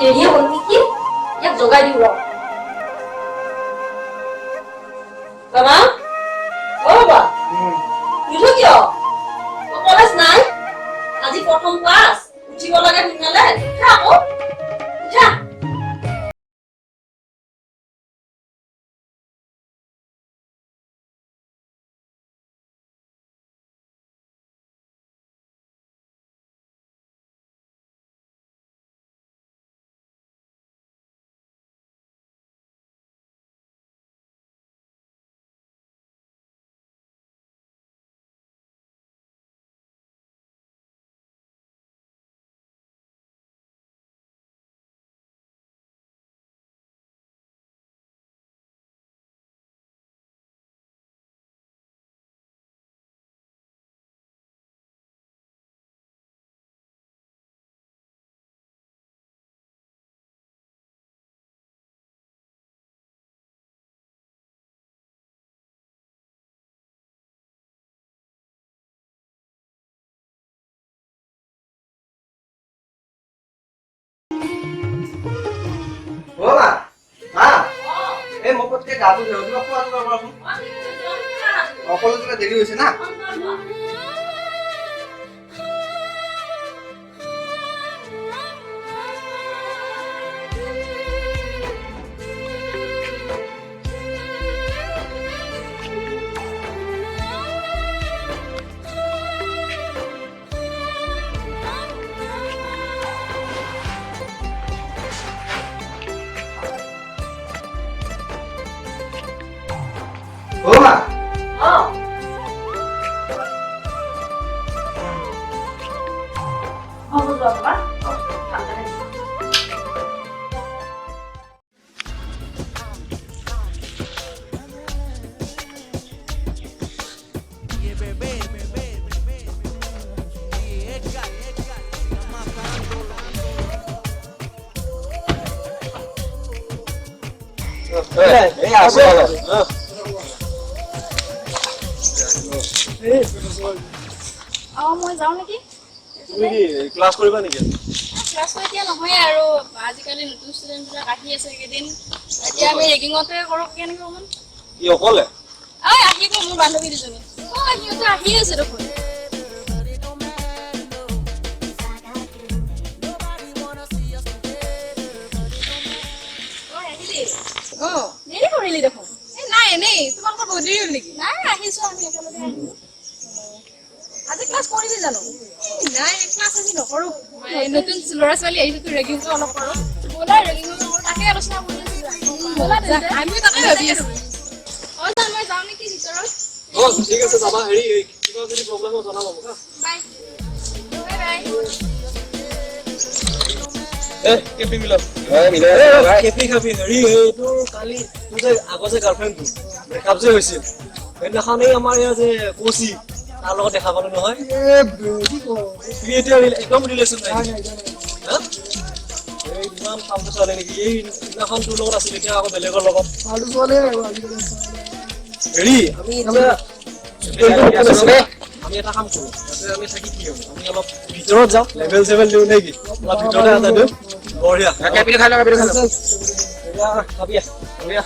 দেৰিয়ে হ'ল নেকি ইয়াক জগাই দিওঁ ৰ বাবা অ বাবা উঠো কিয় কলেজ নাই আজি প্ৰথম ক্লাছ উঠিব লাগে সোনকালে উঠা আকৌ উঠা Hola, ma. Mau pakai gaduh ya? Dulu aku apa? Aku juga dari sana. Hola. Oh. Mau berdoa apa? মই যাওঁ নেকি তুমি কি ক্লাছ কৰিবা নেকি ক্লাছ এতিয়া নহয় আৰু আজিকালি নতুন ষ্টুডেণ্টবিলাক আহি আছে কেইদিন এতিয়া আমি ৰেগিঙতে কৰোঁ কেনেকৈ অকণমান কি অকলে আহিব মোৰ বান্ধৱী দুজনী সিহঁতে আহি আছে দেখোন দেৰি কৰিলি দেখোন নাই এনেই তোমালোকৰ বহুত দেৰি হ'ল নেকি নাই আহিছোঁ আমি একেলগে আহিছোঁ আজি ক্লাছ কৰিবি জানো নাই ক্লাছ আজি নকৰোঁ নতুন ল'ৰা ছোৱালী আহিছোঁ ৰেগিংটো অলপ কৰোঁ ব'লা ৰেগিংটো তাকে আলোচনা কৰি আমি তাকে ভাবি আছোঁ মই যাওঁ নেকি ভিতৰত ঠিক আছে যাবা হেৰি কিবা যদি প্ৰব্লেম হয় জনাবা মোক বাই বাই কেপি মিলক কেপি খাবি হেৰি এইটো কালি তোৰ যে আগৰ যে গাৰ্লফ্ৰেণ্ডটো ব্ৰেকআপ যে হৈছিল সেইদিনাখনেই আমাৰ ইয়াৰ যে কোচি তাৰ লগত দেখা পালো নহয় এতিয়া একদম ৰিলেশ্যন নাই ইমান ফাল্টু ছোৱালী নেকি এই দিনাখন তোৰ লগত আছিল এতিয়া আকৌ বেলেগৰ লগত ফাল্টু ছোৱালী হেৰি আমি এটা কাম কৰো আমি থাকি কি হ'ব আমি অলপ ভিতৰত যাওঁ লেভেল চেভেল দিওঁ নেকি অলপ ভিতৰতে আদা দিওঁ বঢ়িয়া কেপিটো খাই লওঁ বঢ়িয়া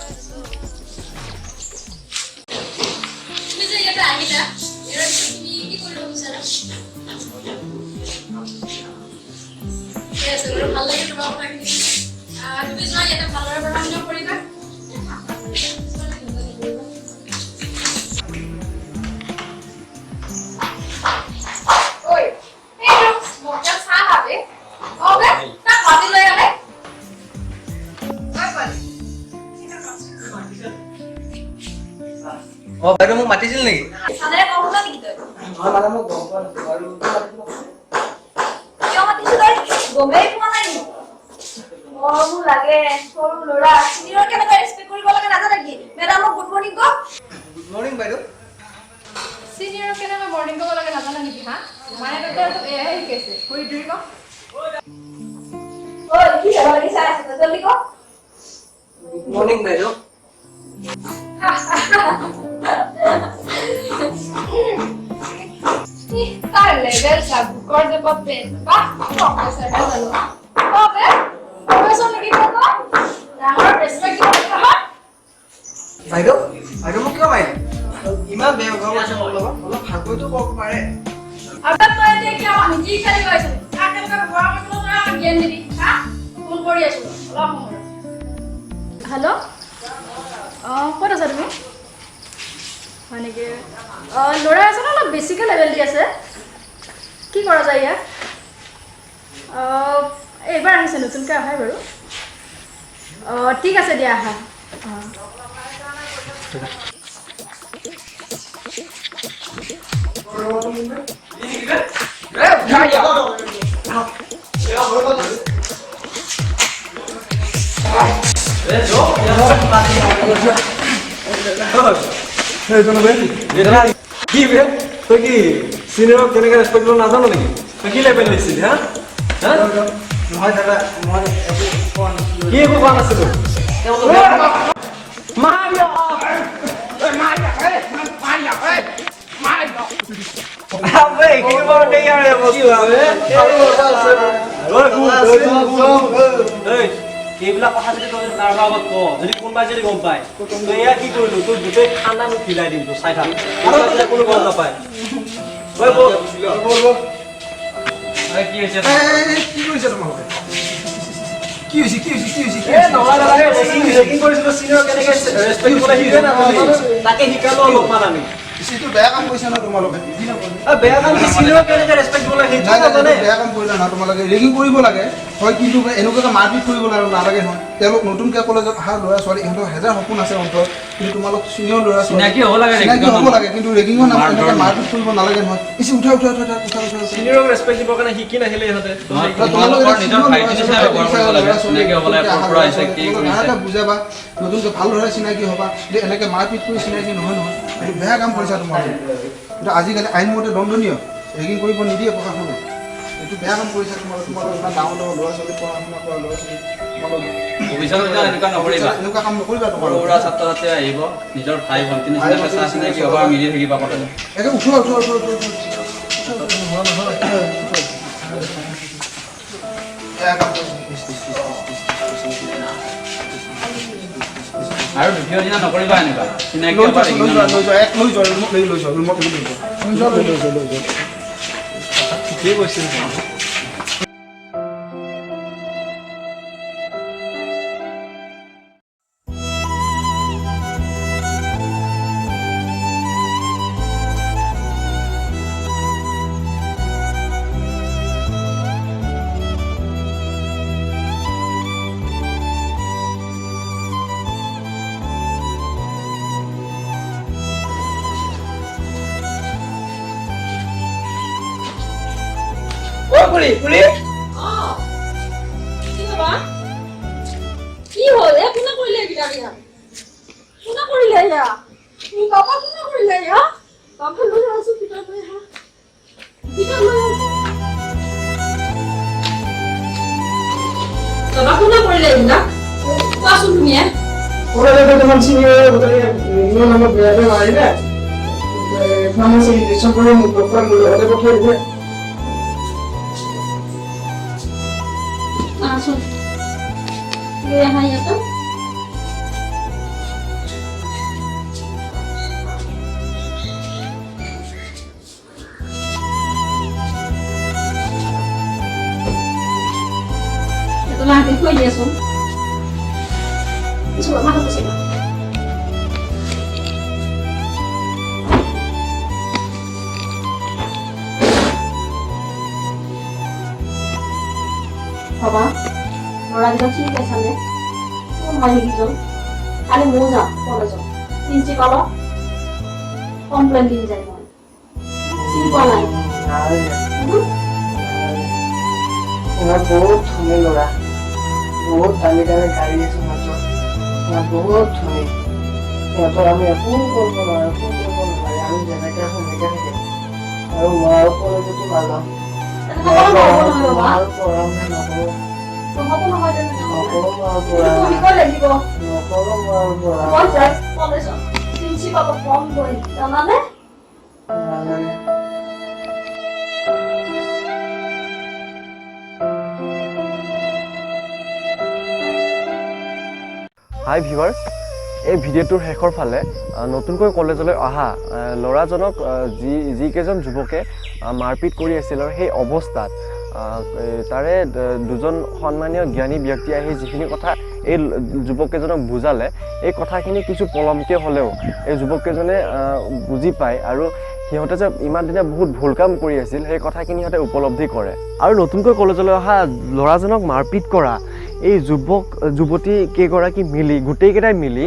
তুমি যে ইয়াতে আহিলা ইয়াৰ তুমি কি কৰিব বিচাৰা ভাল লাগে তোমাৰ কথাখিনি তুমি যোৱা ইয়াতে ভালদৰে পঢ়া-শুনা কৰিবা বাইদেউ মোক মাতিছিল নেকি সাধাৰে কওঁলা নেকি তই মানে মোক গম পোৱা নাছিলো আৰু কিয় মাতিছো তই গমেই পোৱা নাই নেকি মোৰ লাগে সৰু ল'ৰা চিনিয়ৰ কেনেকৈ ৰেছপেক্ট কৰিব লাগে নাজানে নেকি মেডামক গুড মৰ্ণিং ক গুড মৰ্ণিং বাইদেউ চিনিয়ৰ কেনেকৈ মৰ্ণিং ক'ব লাগে নাজানা নেকি হা মায়ে তাতে এয়াই শিকাইছে কৰি ধৰি ক ঐ কি যাব লাগি চাই আছে জলদি ক গুড মৰ্ণিং বাইদেউ তাৰ লেভেল চাব বুকৰ যে পপে বাহ প্ৰফেসৰ জানো তবে হৈছ নেকি তই? ডাঙৰ ৰেচপেক্ট দিব লাগে। বাইদেউ বাইদেউ মোক কিয় মাৰিলে ইমান বেয়া ব্যৱহাৰ কৰিছে মোৰ লগত অলপ ভালকৈতো ক'ব পাৰে আৰু তই এতিয়া কি আমাৰ মিটি খালি গৈছ কাকে ব্যৱহাৰ কৰিব নোৱাৰা জ্ঞান দিবি হা ফোন কৰি আছো অলপ সময় হেল্ল' ক'ত আছা তুমি হয় নেকি ল'ৰা এজন অলপ বেছিকৈ লেভেল দি আছে কি কৰা যায় ইয়াত এইবাৰ আহিছে নতুনকৈ আহাই বাৰু ঠিক আছে দিয়া আহা কি বে তই কি চিনিয়ৰক কেনেকৈ ৰেচপেক্ট কৰিব নাজানো নেকি তই কি লেভেল লৈছিলি হা নহয় দাদা মই একো কোৱা নাছিলোঁ কি একো কোৱা নাছিলোঁ এইবিলাক কথা যদি তই কাৰোবাৰ আগত কওঁ যদি কোনোবাই যদি গম পায় তই এয়া কি কৰিলো তোৰ গোটেই খানা মোক ফিলাই দিম তোৰ চাই থাক কোনো গম নাপায় কি হৈছে তোমালোকে কি হৈছে তাকে শিকালো অলপমান আমি বেয়া কাম কৰিছা ন তোমালোকে বেয়া কাম কেনেকে ৰেচপেক্ট দিব লাগে বেয়া কাম কৰিলা না তোমালোকে ৰেগিং কৰিব লাগে হয় কিন্তু এনেকুৱাকে মাৰপিট কৰিব নালাগে নহয় তেওঁলোক নতুনকৈ কলেজত অহা ল'ৰা ছোৱালী ইহঁতৰ হেজাৰ সপোন আছে অন্তৰত কিন্তু তোমালোক চিনিয়ৰ ল'ৰা ছোৱালী চিনাকি হ'ব লাগে কিন্তু ৰেগিঙৰ নাম এনেকৈ মাৰপিট কৰিব নালাগে নহয় ইচি উঠা চিনিয়ৰক ৰেচপেক্ট দিবৰ কাৰণে শিকি নাহিলে ইহঁতে বুজাবা নতুনকৈ ভাল ল'ৰা চিনাকি হ'বা যে এনেকৈ মাৰপিট কৰি চিনাকি নহয় এইটো বেয়া কাম কৰিছা তোমালোকে কিন্তু আজিকালি আইনমতে দণ্ডনীয় ৰেগিং কৰিব নিদিয়ে প্ৰশাসনে এইটো বেয়া কাম কৰিছা তোমালোকে ইমান ডাঙৰ ল'ৰা ছোৱালী পঢ়া শুনা কৰা ল'ৰা ছোৱালী এনেকুৱা কাম নকৰিবা তোমালোকে ছাত্ৰ-ছাত্ৰী আহিব নিজৰ ভাই ভণ্টি নিচিনাকৈ চা চিনাকি হ'ব আৰু মিলি থাকিবা কথাটো একে উঠোৱা আৰু দ্বিতীয় দিনা নকৰিবা এনেকুৱা চিনাকি ঠিকেই কৈছিল কি হ'ল কোনে কৰিলে কোনে কৰিলে বাবা কোনে কৰিলে বাবা লৈ আছো পিতাৰ লৈ আহা পিতাৰ লৈ আছো বাবা কোনে কৰিলে কোৱাচোন তুমি তোমাৰ সিনিয়ৰ নামক বেড়াতে মাৰিলে ফাৰ্মাসি ইনজেকশন কৰে ডক্টৰ হলে পঠিয়ে দিবে আসুন লৈ আহা ইয়াতে তোমাক দেখুৱাই দিয়াচোন কিছু মাথা কৈছে বাবা ল'ৰাকেইটা ঠিক আছেনে মই শিকিছোঁ কালি ময়ো যাম কলেজত প্ৰিন্সিপালক কমপ্লেইন দিম যায় মই চিনি পোৱা নাই বহুত ধনী ল'ৰা বহুত দামী গাড়ী আছে মাত্ৰ বহুত ধনী সিহঁতৰ আমি একো কৰিব নোৱাৰোঁ আমি যেনেকৈ আছোঁ সেনেকৈ থাকিম আৰু মই আৰু কলেজতো নাযাওঁ পঢ়া শুনা নকৰোঁ প্ৰিন্সিপালক কম গৈ জানানে হাই ভিউৱাৰ্ছ, এই ভিডিঅ'টোৰ শেষৰ ফালে নতুনকৈ কলেজলৈ অহা ল'ৰাজনক যিকেইজন যুৱকে মাৰপিট কৰি আছিল আৰু সেই অৱস্থাত তাৰে দুজন সন্মানীয় জ্ঞানী ব্যক্তি আহি যিখিনি কথা এই যুৱককেইজনক বুজালে, এই কথাখিনি কিছু পলমকৈ হ'লেও এই যুৱককেইজনে বুজি পায় আৰু সিহঁতে যে ইমান দিনে বহুত ভুল কাম কৰি আছিল সেই কথাখিনি সিহঁতে উপলব্ধি কৰে। আৰু নতুনকৈ কলেজলৈ অহা ল'ৰাজনক মাৰপিট কৰা এই যুৱতী কেইগৰাকী মিলি গোটেইকেইটাই মিলি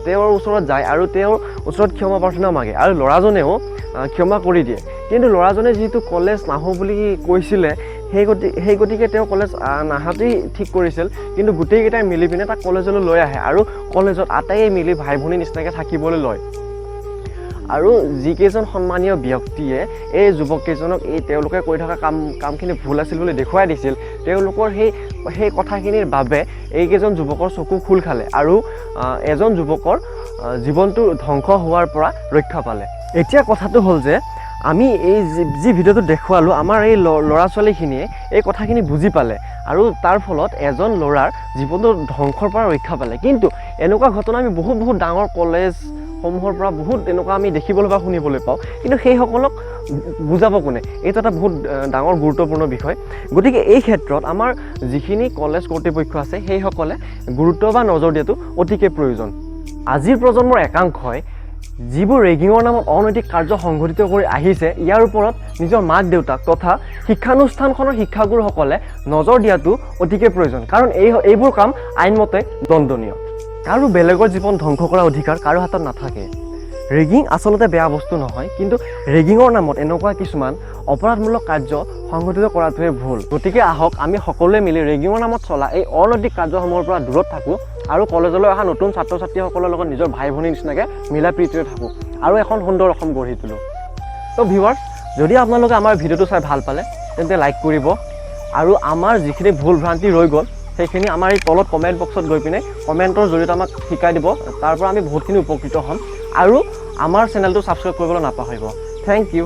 তেওঁৰ ওচৰত যায় আৰু তেওঁৰ ওচৰত ক্ষমা প্ৰাৰ্থনা মাগে আৰু ল'ৰাজনেও ক্ষমা কৰি দিয়ে। কিন্তু ল'ৰাজনে যিহেতু কলেজ নাহোঁ বুলি কৈছিলে সেই গতিকে তেওঁ কলেজ নাহাতেই ঠিক কৰিছিল, কিন্তু গোটেইকেইটাই মিলি পিনে তাক কলেজলৈ লৈ আহে আৰু কলেজত আটাইয়ে মিলি ভাই ভনী নিচিনাকৈ থাকিবলৈ লয়। আৰু যিকেইজন সন্মানীয় ব্যক্তিয়ে এই যুৱককেইজনক তেওঁলোকে কৰি থকা কামখিনি ভুল আছিল বুলি দেখুৱাই দিছিল, তেওঁলোকৰ সেই কথাখিনিৰ বাবে এইকেইজন যুৱকৰ চকু খোল খালে আৰু এজন যুৱকৰ জীৱনটো ধ্বংস হোৱাৰ পৰা ৰক্ষা পালে। এতিয়া কথাটো হ'ল যে আমি এই যি ভিডিঅ'টো দেখুৱালোঁ, আমাৰ এই ল'ৰা ছোৱালীখিনিয়ে এই কথাখিনি বুজি পালে আৰু তাৰ ফলত এজন ল'ৰাৰ জীৱনটো ধ্বংসৰ পৰা ৰক্ষা পালে। কিন্তু এনেকুৱা ঘটনা আমি বহুত ডাঙৰ কলেজসমূহৰ পৰা বহুত এনেকুৱা আমি দেখিবলৈ বা শুনিবলৈ পাওঁ, কিন্তু সেইসকলক বুজাব কোনে? এইটো এটা বহুত ডাঙৰ গুৰুত্বপূৰ্ণ বিষয়। গতিকে এই ক্ষেত্ৰত আমাৰ যিখিনি কলেজ কৰ্তৃপক্ষ আছে সেইসকলে গুৰুত্ব বা নজৰ দিয়াটো অতিকে প্ৰয়োজন। আজিৰ প্ৰজন্মৰ একাংশই যিবোৰ ৰেগিঙৰ নামত অনৈতিক কাৰ্য সংঘটিত কৰি আহিছে, ইয়াৰ ওপৰত নিজৰ মাক দেউতাক তথা শিক্ষানুষ্ঠানখনৰ শিক্ষাগুৰুসকলে নজৰ দিয়াটো অতিকে প্ৰয়োজন, কাৰণ এইবোৰ কাম আইনমতে দণ্ডনীয়। কাৰো বেলেগৰ জীৱন ধ্বংস কৰাৰ অধিকাৰ কাৰো হাতত নাথাকে। ৰেগিং আচলতে বেয়া বস্তু নহয়, কিন্তু ৰেগিঙৰ নামত এনেকুৱা কিছুমান অপৰাধমূলক কাৰ্য সংঘটিত কৰাটোৱে ভুল। গতিকে আহক আমি সকলোৱে মিলি ৰেগিঙৰ নামত চলা এই অনৈতিক কাৰ্যসমূহৰ পৰা দূৰত থাকোঁ আৰু কলেজলৈ অহা নতুন ছাত্ৰ ছাত্ৰীসকলৰ লগত নিজৰ ভাই ভনীৰ নিচিনাকৈ মিলা প্ৰীতিৰে থাকোঁ আৰু এখন সুন্দৰ অসম গঢ়ি তোলোঁ। তো ভিউৱাৰ্ছ, যদি আপোনালোকে আমাৰ ভিডিঅ'টো চাই ভাল পালে তেন্তে লাইক কৰিব আৰু আমাৰ যিখিনি ভুল ভ্ৰান্তি ৰৈ গ'ল সেইখিনি আমাৰ এই তলত কমেণ্ট বক্সত গৈ পিনে কমেণ্টৰ জৰিয়তে আমাক শিকাই দিব। তাৰ পৰা আমি বহুতখিনি উপকৃত হ'ম আৰু আমাৰ চেনেলটো ছাবস্ক্ৰাইব কৰিবলৈ নাপাহৰিব। Thank U.